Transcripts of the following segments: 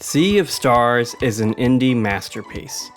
Sea of Stars is an indie masterpiece,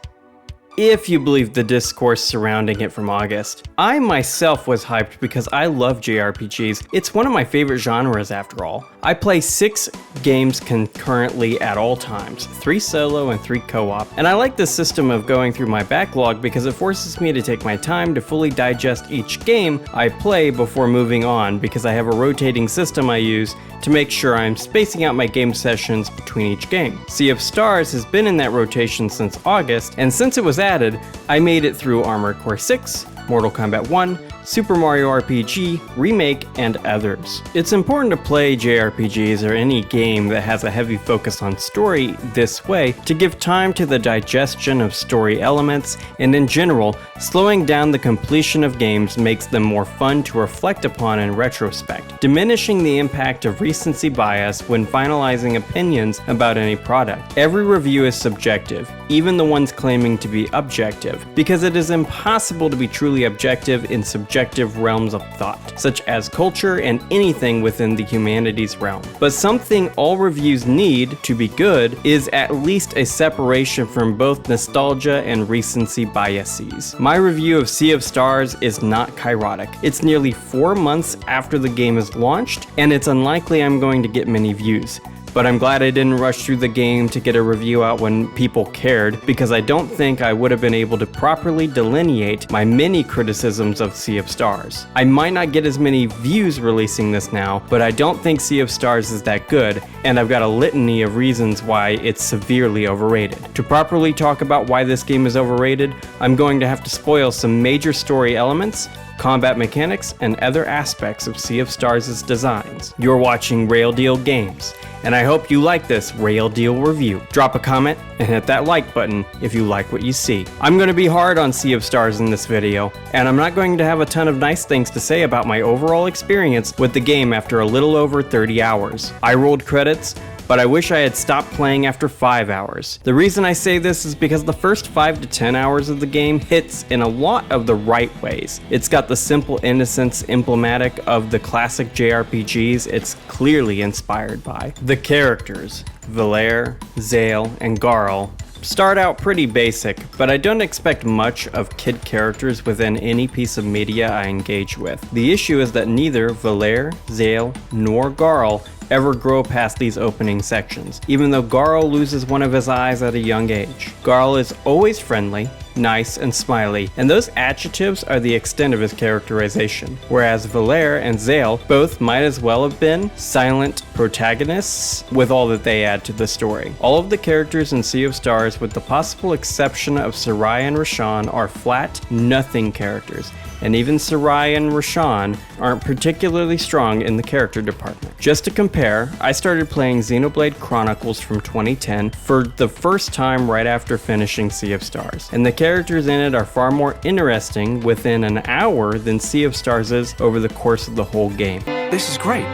if you believe the discourse surrounding it from August. I myself was hyped because I love JRPGs. It's one of my favorite genres after all. I play 6 games concurrently at all times, 3 solo and 3 co-op, and I like this system of going through my backlog because it forces me to take my time to fully digest each game I play before moving on, because I have a rotating system I use to make sure I'm spacing out my game sessions between each game. Sea of Stars has been in that rotation since August, and since it was added, I made it through Armored Core 6, Mortal Kombat 1, Super Mario RPG, Remake, and others. It's important to play JRPGs or any game that has a heavy focus on story this way to give time to the digestion of story elements, and in general, slowing down the completion of games makes them more fun to reflect upon in retrospect, diminishing the impact of recency bias when finalizing opinions about any product. Every review is subjective, even the ones claiming to be objective, because it is impossible to be truly objective in subjective realms of thought, such as culture and anything within the humanities realm. But something all reviews need to be good is at least a separation from both nostalgia and recency biases. My review of Sea of Stars is not kairotic. It's nearly 4 months after the game is launched, and it's unlikely I'm going to get many views. But I'm glad I didn't rush through the game to get a review out when people cared, because I don't think I would have been able to properly delineate my many criticisms of Sea of Stars. I might not get as many views releasing this now, but I don't think Sea of Stars is that good, and I've got a litany of reasons why it's severely overrated. To properly talk about why this game is overrated, I'm going to have to spoil some major story elements, combat mechanics, and other aspects of Sea of Stars' designs. You're watching Rayl Deal Games, and I hope you like this Rayl Deal review. Drop a comment and hit that like button if you like what you see. I'm going to be hard on Sea of Stars in this video, and I'm not going to have a ton of nice things to say about my overall experience with the game after a little over 30 hours. I rolled credits, but I wish I had stopped playing after 5 hours. The reason I say this is because the first 5 to 10 hours of the game hits in a lot of the right ways. It's got the simple innocence emblematic of the classic JRPGs it's clearly inspired by. The characters, Valere, Zale, and Garl, start out pretty basic, but I don't expect much of kid characters within any piece of media I engage with. The issue is that neither Valere, Zale, nor Garl ever grow past these opening sections, even though Garl loses one of his eyes at a young age. Garl is always friendly, nice, and smiley, and those adjectives are the extent of his characterization, whereas Valere and Zale both might as well have been silent protagonists with all that they add to the story. All of the characters in Sea of Stars, with the possible exception of Sarai and Roshan, are flat, nothing characters, and even Sarai and Roshan aren't particularly strong in the character department. Just to compare, I started playing Xenoblade Chronicles from 2010 for the first time right after finishing Sea of Stars, and the characters in it are far more interesting within an hour than Sea of Stars is over the course of the whole game. This is great.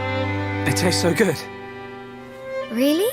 It tastes so good. Really?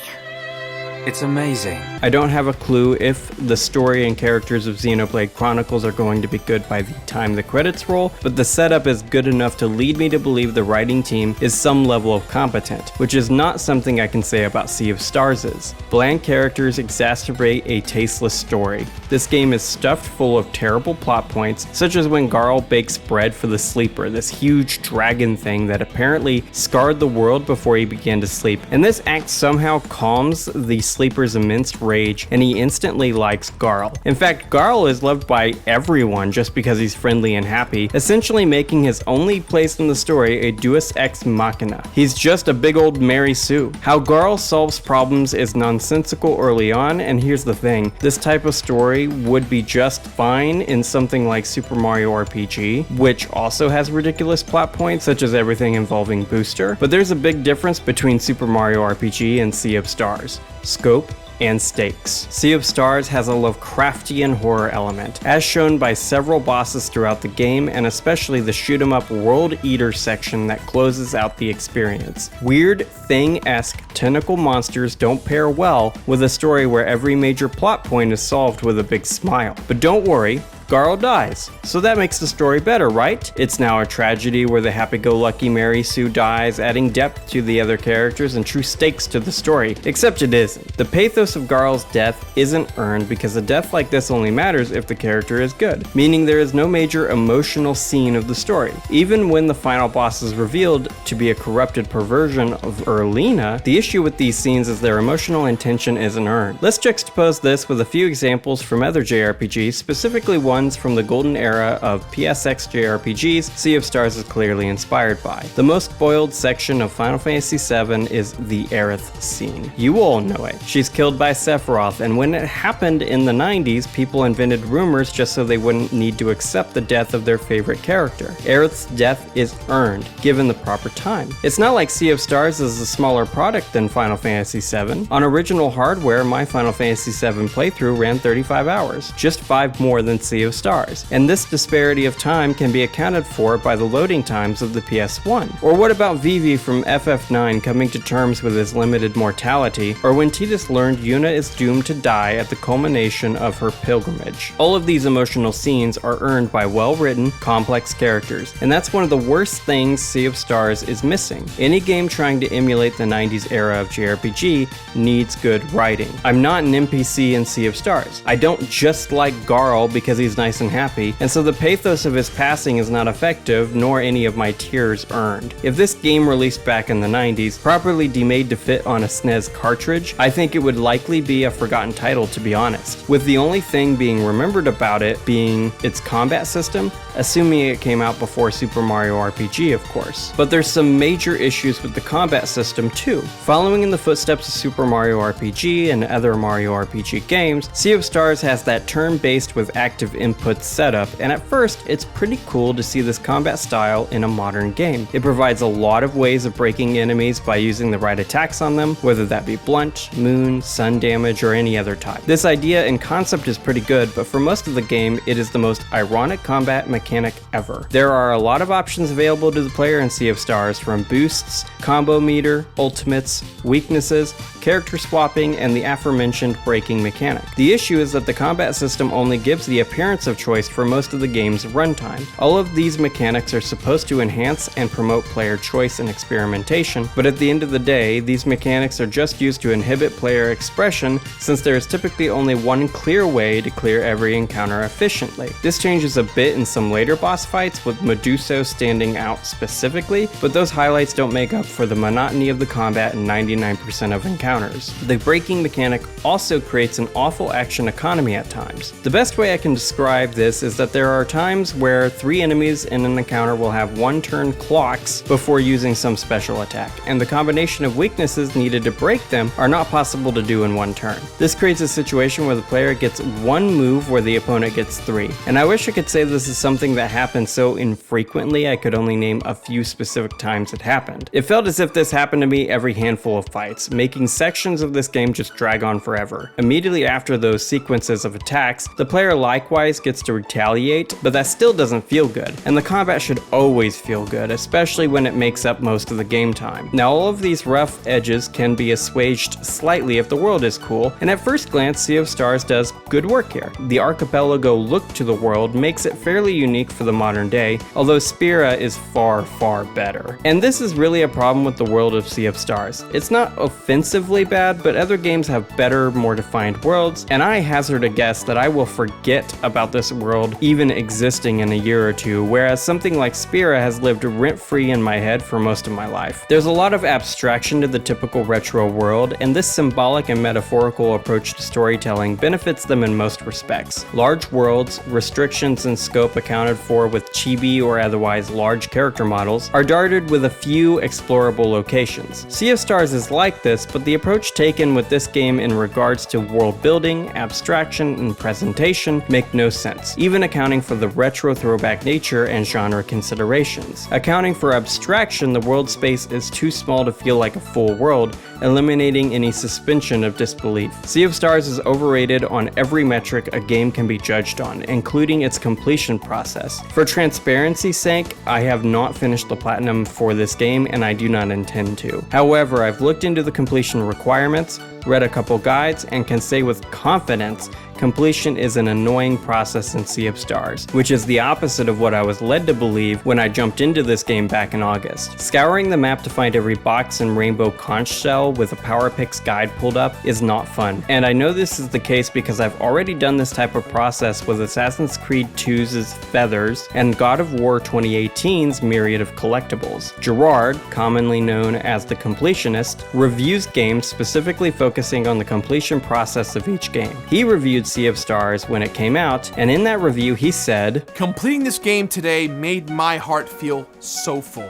It's amazing. I don't have a clue if the story and characters of Xenoblade Chronicles are going to be good by the time the credits roll, but the setup is good enough to lead me to believe the writing team is some level of competent, which is not something I can say about Sea of Stars'. Bland characters exacerbate a tasteless story. This game is stuffed full of terrible plot points, such as when Garl bakes bread for the Sleeper, this huge dragon thing that apparently scarred the world before he began to sleep, and this act somehow calms the Sleeper's immense rage, and he instantly likes Garl. In fact, Garl is loved by everyone just because he's friendly and happy, essentially making his only place in the story a deus ex machina. He's just a big old Mary Sue. How Garl solves problems is nonsensical early on, and here's the thing, this type of story would be just fine in something like Super Mario RPG, which also has ridiculous plot points such as everything involving Booster, but there's a big difference between Super Mario RPG and Sea of Stars: scope and stakes. Sea of Stars has a Lovecraftian horror element, as shown by several bosses throughout the game, and especially the shoot-'em-up World Eater section that closes out the experience. Weird Thing-esque tentacle monsters don't pair well with a story where every major plot point is solved with a big smile. But don't worry, Garl dies. So that makes the story better, right? It's now a tragedy where the happy-go-lucky Mary Sue dies, adding depth to the other characters and true stakes to the story. Except it isn't. The pathos of Garl's death isn't earned because a death like this only matters if the character is good, meaning there is no major emotional scene of the story. Even when the final boss is revealed to be a corrupted perversion of Erlina, the issue with these scenes is their emotional intention isn't earned. Let's juxtapose this with a few examples from other JRPGs, specifically ones from the golden era of PSX JRPGs Sea of Stars is clearly inspired by. The most spoiled section of Final Fantasy VII is the Aerith scene. You all know it. She's killed by Sephiroth, and when it happened in the 90s, people invented rumors just so they wouldn't need to accept the death of their favorite character. Aerith's death is earned, given the proper time. It's not like Sea of Stars is a smaller product than Final Fantasy VII. On original hardware, my Final Fantasy VII playthrough ran 35 hours, just 5 more than Sea of Stars, and this disparity of time can be accounted for by the loading times of the PS1. Or what about Vivi from FF9 coming to terms with his limited mortality, or when Tidus learned Yuna is doomed to die at the culmination of her pilgrimage. All of these emotional scenes are earned by well-written, complex characters, and that's one of the worst things Sea of Stars is missing. Any game trying to emulate the 90s era of JRPG needs good writing. I'm not an NPC in Sea of Stars. I don't just like Garl because he's nice and happy, and so the pathos of his passing is not effective, nor any of my tears earned. If this game released back in the 90s, properly demade to fit on a SNES cartridge, I think it would likely be a forgotten title, to be honest, with the only thing being remembered about it being its combat system, assuming it came out before Super Mario RPG, of course. But there's some major issues with the combat system too. Following in the footsteps of Super Mario RPG and other Mario RPG games, Sea of Stars has that turn-based with active input setup, and at first, it's pretty cool to see this combat style in a modern game. It provides a lot of ways of breaking enemies by using the right attacks on them, whether that be blunt, moon, sun damage, or any other type. This idea and concept is pretty good, but for most of the game, it is the most ironic combat mechanic ever. There are a lot of options available to the player in Sea of Stars, from boosts, combo meter, ultimates, weaknesses, character swapping, and the aforementioned breaking mechanic. The issue is that the combat system only gives the appearance of choice for most of the game's runtime. All of these mechanics are supposed to enhance and promote player choice and experimentation, but at the end of the day, these mechanics are just used to inhibit player expression, since there is typically only one clear way to clear every encounter efficiently. This changes a bit in some later boss fights, with Meduso standing out specifically, but those highlights don't make up for the monotony of the combat in 99% of encounters. The breaking mechanic also creates an awful action economy at times. The best way I can describe this is that there are times where 3 enemies in an encounter will have 1 turn clocks before using some special attack, and the combination of weaknesses needed to break them are not possible to do in 1 turn. This creates a situation where the player gets 1 move where the opponent gets 3, and I wish I could say this is something that happens so infrequently I could only name a few specific times it happened. It felt as if this happened to me every handful of fights, making sections of this game just drag on forever. Immediately after those sequences of attacks, the player likewise gets to retaliate, but that still doesn't feel good, and the combat should always feel good, especially when it makes up most of the game time. Now, all of these rough edges can be assuaged slightly if the world is cool, and at first glance, Sea of Stars does good work here. The archipelago look to the world makes it fairly unique for the modern day, although Spira is far, far better. And this is really a problem with the world of Sea of Stars. It's not offensively bad, but other games have better, more defined worlds, and I hazard a guess that I will forget about this world even existing in a year or two, whereas something like Spira has lived rent-free in my head for most of my life. There's a lot of abstraction to the typical retro world, and this symbolic and metaphorical approach to storytelling benefits them in most respects. Large worlds, restrictions in scope accounted for with chibi or otherwise large character models, are dotted with a few explorable locations. Sea of Stars is like this, but the approach taken with this game in regards to world building, abstraction, and presentation make no sense, even accounting for the retro throwback nature and genre considerations. Accounting for abstraction, the world space is too small to feel like a full world, eliminating any suspension of disbelief. Sea of Stars is overrated on every metric a game can be judged on, including its completion process. For transparency's sake, I have not finished the platinum for this game, and I do not intend to. However, I've looked into the completion requirements, read a couple guides, and can say with confidence completion is an annoying process in Sea of Stars, which is the opposite of what I was led to believe when I jumped into this game back in August. Scouring the map to find every box and rainbow conch shell with a Power Picks guide pulled up is not fun, and I know this is the case because I've already done this type of process with Assassin's Creed 2's Feathers and God of War 2018's myriad of collectibles. Jirard, commonly known as the Completionist, reviews games specifically focusing on the completion process of each game. He reviewed Sea of Stars when it came out, and in that review he said, "Completing this game today made my heart feel so full.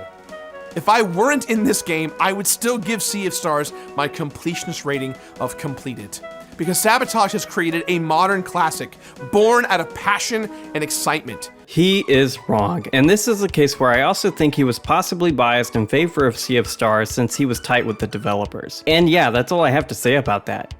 If I weren't in this game, I would still give Sea of Stars my completionist rating of completed. Because Sabotage has created a modern classic, born out of passion and excitement." He is wrong, and this is a case where I also think he was possibly biased in favor of Sea of Stars since he was tight with the developers. And yeah, that's all I have to say about that.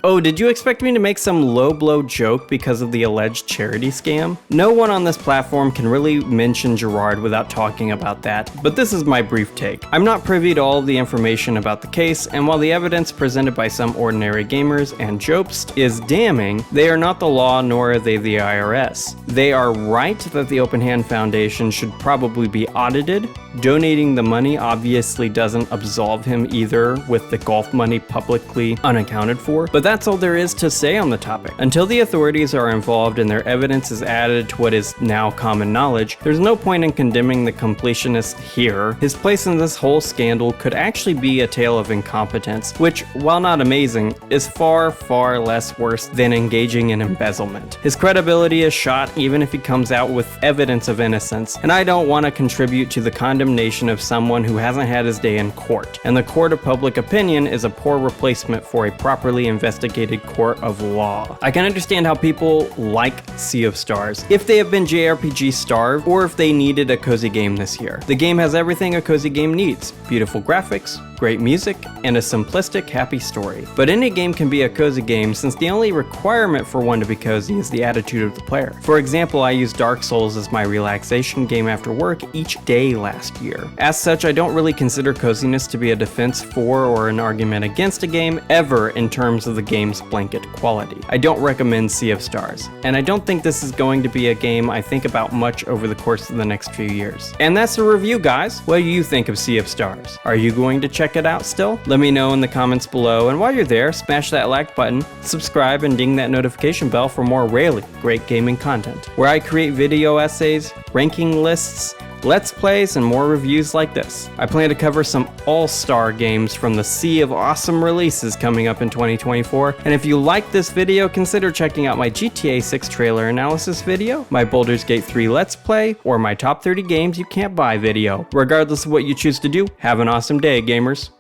Oh, did you expect me to make some low-blow joke because of the alleged charity scam? No one on this platform can really mention Jirard without talking about that, but this is my brief take. I'm not privy to all of the information about the case, and while the evidence presented by some ordinary gamers and Jobst is damning, they are not the law nor are they the IRS. They are right that the Open Hand Foundation should probably be audited. Donating the money obviously doesn't absolve him either, with the golf money publicly unaccounted for, but that's all there is to say on the topic. Until the authorities are involved and their evidence is added to what is now common knowledge, there's no point in condemning the completionist here. His place in this whole scandal could actually be a tale of incompetence, which, while not amazing, is far, far less worse than engaging in embezzlement. His credibility is shot even if he comes out with evidence of innocence, and I don't want to contribute to the condemnation of someone who hasn't had his day in court, and the court of public opinion is a poor replacement for a properly investigated court of law. I can understand how people like Sea of Stars if they have been JRPG starved or if they needed a cozy game this year. The game has everything a cozy game needs: beautiful graphics, great music, and a simplistic, happy story. But any game can be a cozy game since the only requirement for one to be cozy is the attitude of the player. For example, I use Dark Souls as my relaxation game after work each day last year. As such, I don't really consider coziness to be a defense for or an argument against a game ever in terms of the game's blanket quality. I don't recommend Sea of Stars, and I don't think this is going to be a game I think about much over the course of the next few years. And that's the review, guys. What do you think of Sea of Stars? Are you going to check it out still? Let me know in the comments below, and while you're there, smash that like button, subscribe, and ding that notification bell for more really great gaming content, where I create video essays, ranking lists, Let's Plays, and more reviews like this. I plan to cover some all-star games from the sea of awesome releases coming up in 2024, and if you like this video, consider checking out my GTA 6 trailer analysis video, my Baldur's Gate 3 Let's Play, or my top 30 games you can't buy video. Regardless of what you choose to do, have an awesome day, gamers.